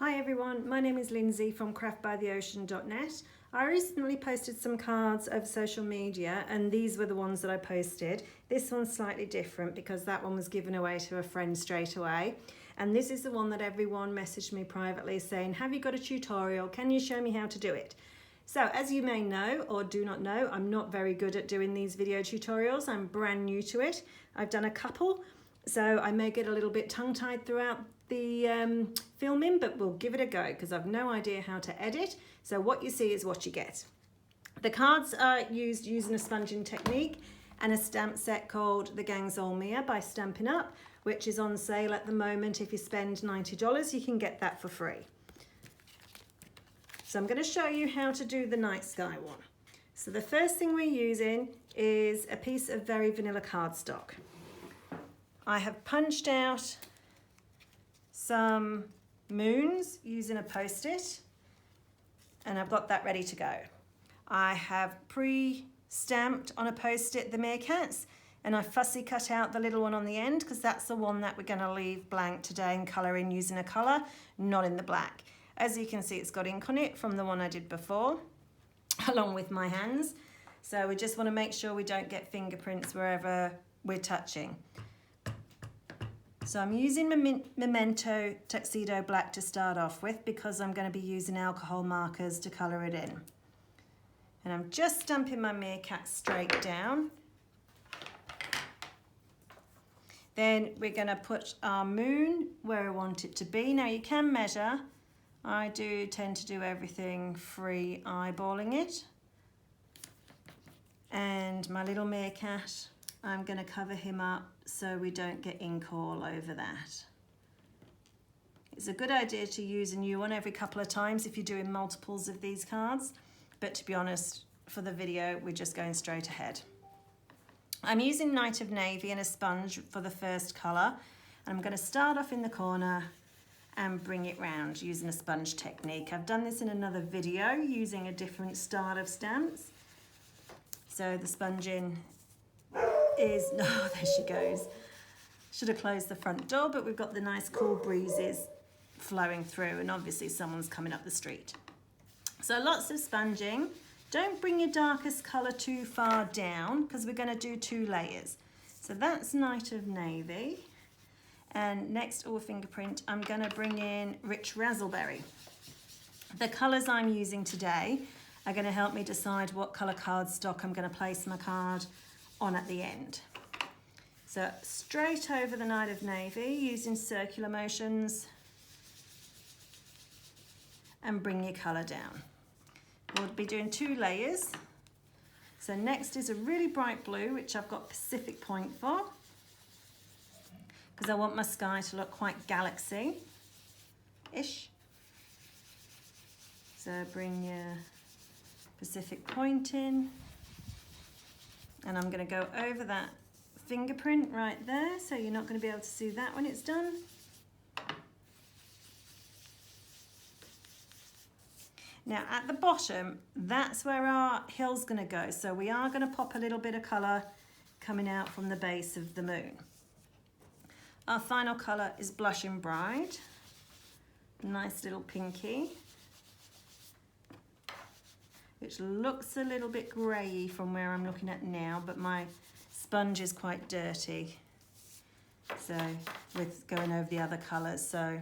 Hi everyone, my name is Lynsey from craftbytheocean.net. I recently posted some cards over social media and these were the ones that I posted. This one's slightly different because that one was given away to a friend straight away. And this is the one that everyone messaged me privately saying, have you got a tutorial? Can you show me how to do it? So as you may know or do not know, I'm not very good at doing these video tutorials. I'm brand new to it. I've done a couple, so I may get a little bit tongue-tied throughout the filming, but we'll give it a go because I've no idea how to edit. So what you see is what you get. The cards are used using a sponging technique and a stamp set called the Gang's Ol' Meer by Stamin Up, which is on sale at the moment. If you spend $90, you can get that for free. So I'm going to show you how to do the night sky one. So the first thing we're using is a piece of very vanilla cardstock. I have punched out some moons using a post-it and I've got that ready to go. I have pre-stamped on a post-it the meerkats and I fussy cut out the little one on the end because that's the one that we're going to leave blank today and colour in using a colour, not in the black. As you can see, it's got ink on it from the one I did before, along with my hands. So we just want to make sure we don't get fingerprints wherever we're touching. So I'm using Memento Tuxedo Black to start off with because I'm going to be using alcohol markers to colour it in. And I'm just stamping my meerkat straight down. Then we're going to put our moon where I want it to be. Now you can measure. I do tend to do everything free eyeballing it. And my little meerkat, I'm going to cover him up so we don't get ink all over that. It's a good idea to use a new one every couple of times if you're doing multiples of these cards, but to be honest, for the video, we're just going straight ahead. I'm using Night of Navy and a sponge for the first colour. I'm going to start off in the corner and bring it round using a sponge technique. I've done this in another video using a different style of stamps. So the sponging is, oh, there she goes. Should have closed the front door, but we've got the nice cool breezes flowing through and obviously someone's coming up the street. So lots of sponging. Don't bring your darkest colour too far down because we're going to do 2 layers. So that's Night of Navy. And next, fingerprint, I'm going to bring in Rich Razzleberry. The colours I'm using today are going to help me decide what colour cardstock I'm going to place my card on at the end. So straight over the Night of Navy using circular motions and bring your colour down. We'll be doing 2 layers. So next is a really bright blue, which I've got Pacific Point for, because I want my sky to look quite galaxy-ish. So bring your Pacific Point in. And I'm going to go over that fingerprint right there, so you're not going to be able to see that when it's done. Now at the bottom, that's where our hill's going to go. So we are going to pop a little bit of colour coming out from the base of the moon. Our final colour is Blushing Bride. Nice little pinky, which looks a little bit grey from where I'm looking at now, but my sponge is quite dirty. So with going over the other colours, so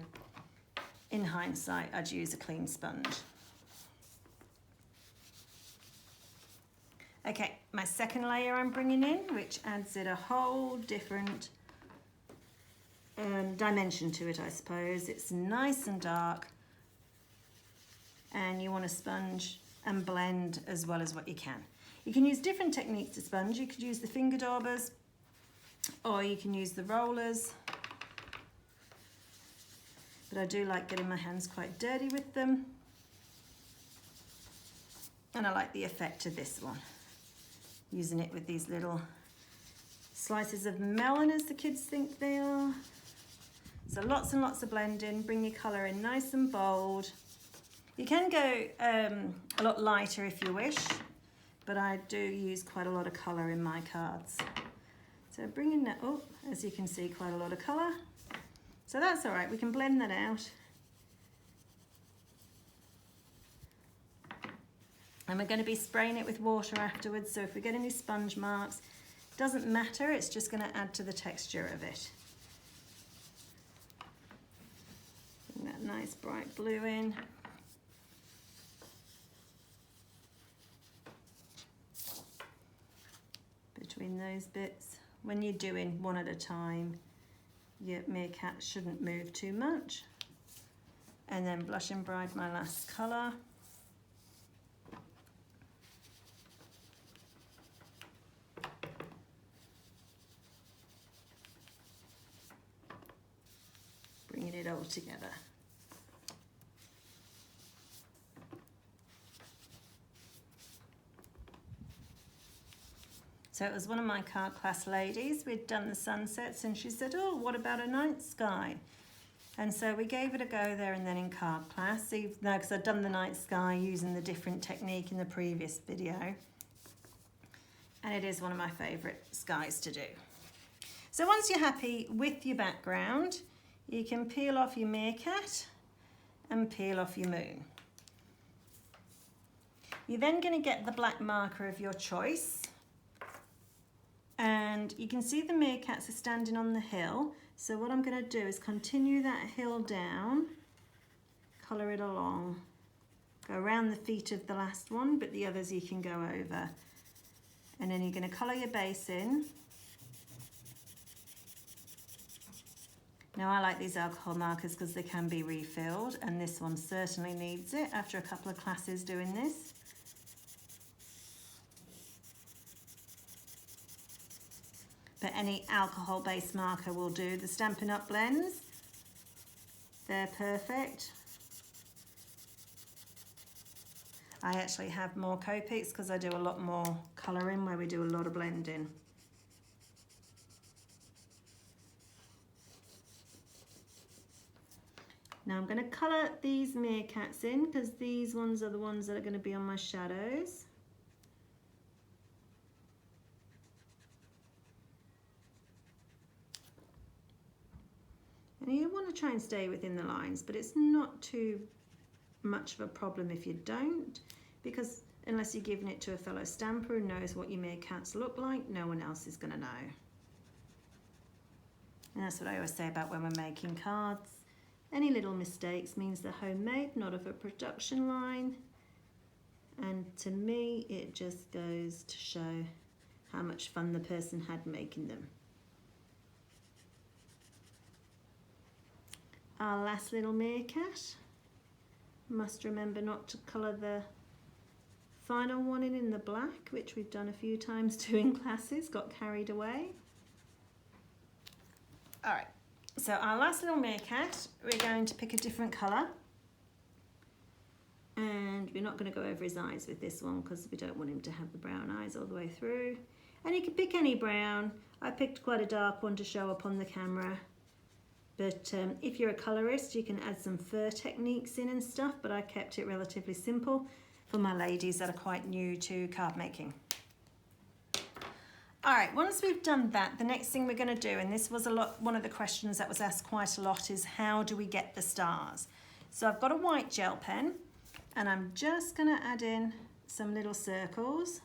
in hindsight, I'd use a clean sponge. Okay, my second layer I'm bringing in, which adds it a whole different dimension to it, I suppose. It's nice and dark, and you want to sponge and blend as well as what you can. You can use different techniques to sponge. You could use the finger daubers or you can use the rollers, but I do like getting my hands quite dirty with them, and I like the effect of this one, using it with these little slices of melon, as the kids think they are. So lots and lots of blending. Bring your colour in nice and bold. You can go a lot lighter if you wish, but I do use quite a lot of colour in my cards. So bringing that up, as you can see, quite a lot of colour. So that's all right, we can blend that out And we're going to be spraying it with water afterwards, so if we get any sponge marks, doesn't matter, it's just going to add to the texture of it. Bring that nice bright blue in. Between those bits. When you're doing one at a time, your meerkat shouldn't move too much. And then Blush and Bride, my last colour. Bringing it all together. So it was one of my card class ladies, we'd done the sunsets and she said, oh, what about a night sky? And so we gave it a go there and then in card class, because I'd done the night sky using the different technique in the previous video. And it is one of my favourite skies to do. So once you're happy with your background, you can peel off your meerkat and peel off your moon. You're then going to get the black marker of your choice. And you can see the meerkats are standing on the hill. So what I'm going to do is continue that hill down, colour it along, go around the feet of the last one, but the others you can go over. And then you're going to colour your base in. Now I like these alcohol markers because they can be refilled, and this one certainly needs it after a couple of classes doing this. But any alcohol-based marker will do. The Stampin' Up blends, they're perfect. I actually have more Copics because I do a lot more colouring where we do a lot of blending. Now I'm going to colour these meerkats in because these ones are the ones that are going to be on my shadows. And you want to try and stay within the lines, but it's not too much of a problem if you don't, because unless you're giving it to a fellow stamper who knows what your meerkats look like, no one else is going to know. And that's what I always say about when we're making cards. Any little mistakes means they're homemade, not of a production line. And to me, it just goes to show how much fun the person had making them. Our last little meerkat. Must remember not to colour the final one in the black, which we've done a few times too in classes, got carried away. All right, so our last little meerkat, we're going to pick a different colour. And we're not going to go over his eyes with this one because we don't want him to have the brown eyes all the way through. And you can pick any brown. I picked quite a dark one to show up on the camera. But if you're a colorist, you can add some fur techniques in and stuff, but I kept it relatively simple for my ladies that are quite new to card making. All right, once we've done that, the next thing we're going to do, and this was one of the questions that was asked quite a lot, is how do we get the stars? So I've got a white gel pen, and I'm just going to add in some little circles.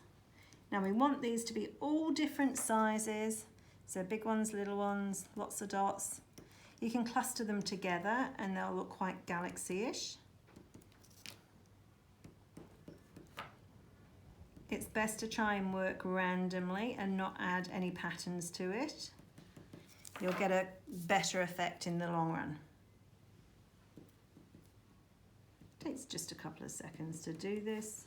Now we want these to be all different sizes, so big ones, little ones, lots of dots. You can cluster them together and they'll look quite galaxy-ish. It's best to try and work randomly and not add any patterns to it. You'll get a better effect in the long run. Takes just a couple of seconds to do this.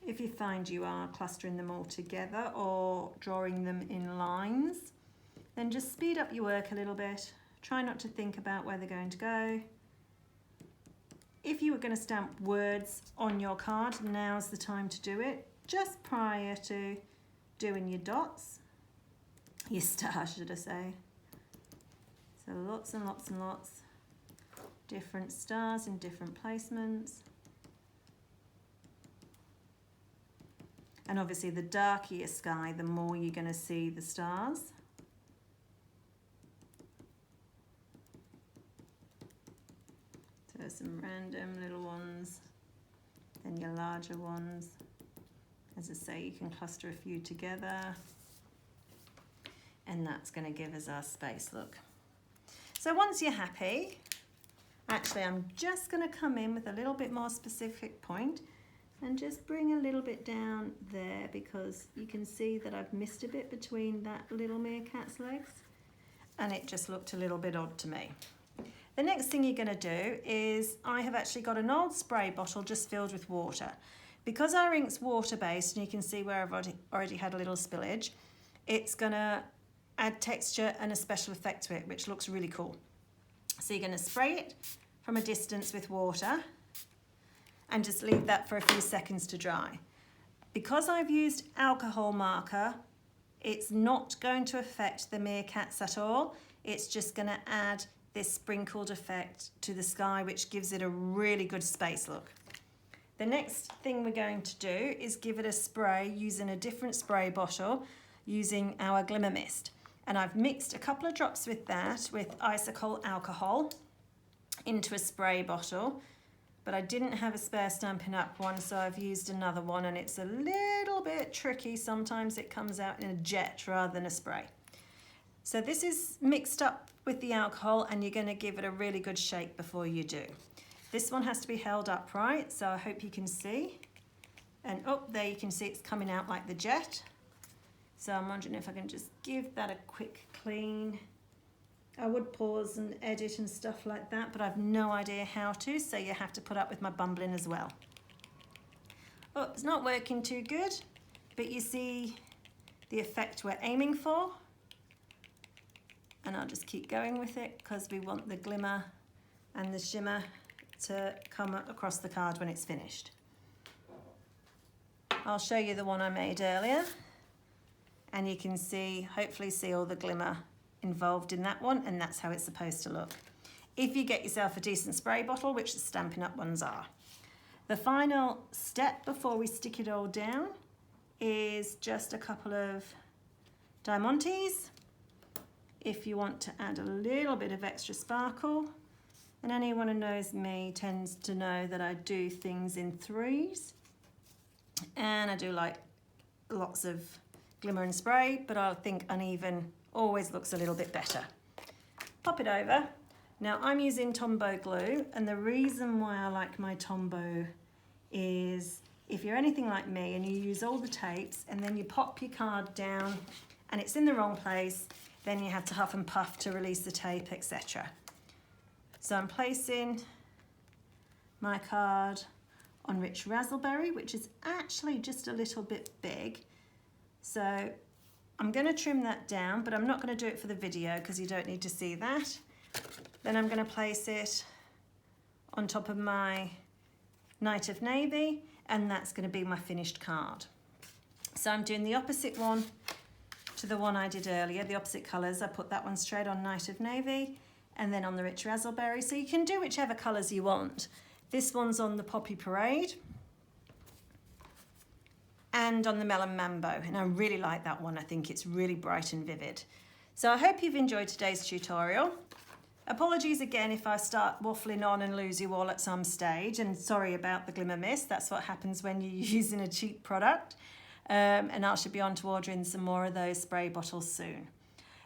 If you find you are clustering them all together or drawing them in lines, then just speed up your work a little bit. Try not to think about where they're going to go. If you were going to stamp words on your card, now's the time to do it, just prior to doing your dots, your stars, should I say. So lots and lots and lots, different stars in different placements. And obviously the darker your sky, the more you're going to see the stars. So some random little ones. then your larger ones. As I say, you can cluster a few together, and that's going to give us our space look. So once you're happy, actually I'm just going to come in with a little bit more specific point and just bring a little bit down there, because you can see that I've missed a bit between that little meerkat's legs, and it just looked a little bit odd to me. The next thing you're going to do is, I have actually got an old spray bottle just filled with water. Because our ink's water-based, and you can see where I've already had a little spillage, it's going to add texture and a special effect to it, which looks really cool. So you're going to spray it from a distance with water and just leave that for a few seconds to dry. Because I've used alcohol marker, it's not going to affect the meerkats at all. It's just going to add this sprinkled effect to the sky, which gives it a really good space look. The next thing we're going to do is give it a spray using a different spray bottle, using our Glimmer Mist. And I've mixed a couple of drops with that, with isocol alcohol, into a spray bottle. But I didn't have a spare Stampin' Up one, so I've used another one, and it's a little bit tricky. Sometimes it comes out in a jet rather than a spray. So this is mixed up with the alcohol, and you're going to give it a really good shake before you do. This one has to be held upright, so I hope you can see. And up there you can see it's coming out like the jet. So I'm wondering if I can just give that a quick clean. I would pause and edit and stuff like that, but I've no idea how to, so you have to put up with my bumbling as well. Oh, it's not working too good, but you see the effect we're aiming for. And I'll just keep going with it, because we want the glimmer and the shimmer to come across the card when it's finished. I'll show you the one I made earlier, and you can see, hopefully see all the glimmer involved in that one, and that's how it's supposed to look. If you get yourself a decent spray bottle, which the Stampin' Up ones are. The final step before we stick it all down is just a couple of diamantes. If you want to add a little bit of extra sparkle, and anyone who knows me tends to know that I do things in threes, and I do like lots of glimmer and spray, but I think uneven always looks a little bit better. Pop it over. Now I'm using Tombow glue, and the reason why I like my Tombow is, if you're anything like me and you use all the tapes and then you pop your card down and it's in the wrong place, then you have to huff and puff to release the tape, etc. So I'm placing my card on Rich Razzleberry, which is actually just a little bit big. So I'm going to trim that down, but I'm not going to do it for the video because you don't need to see that. Then I'm going to place it on top of my Night of Navy, and that's going to be my finished card. So I'm doing the opposite one to the one I did earlier, the opposite colours. I put that one straight on Night of Navy, and then on the Rich Razzleberry. So you can do whichever colours you want. This one's on the Poppy Parade and on the Melon Mambo, and I really like that one. I think it's really bright and vivid. So I hope you've enjoyed today's tutorial. Apologies again if I start waffling on and lose you all at some stage, and sorry about the Glimmer Mist. That's what happens when you're using a cheap product. And I should be on to ordering some more of those spray bottles soon.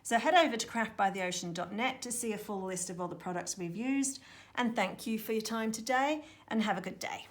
So head over to craftbytheocean.net to see a full list of all the products we've used, and thank you for your time today, and have a good day.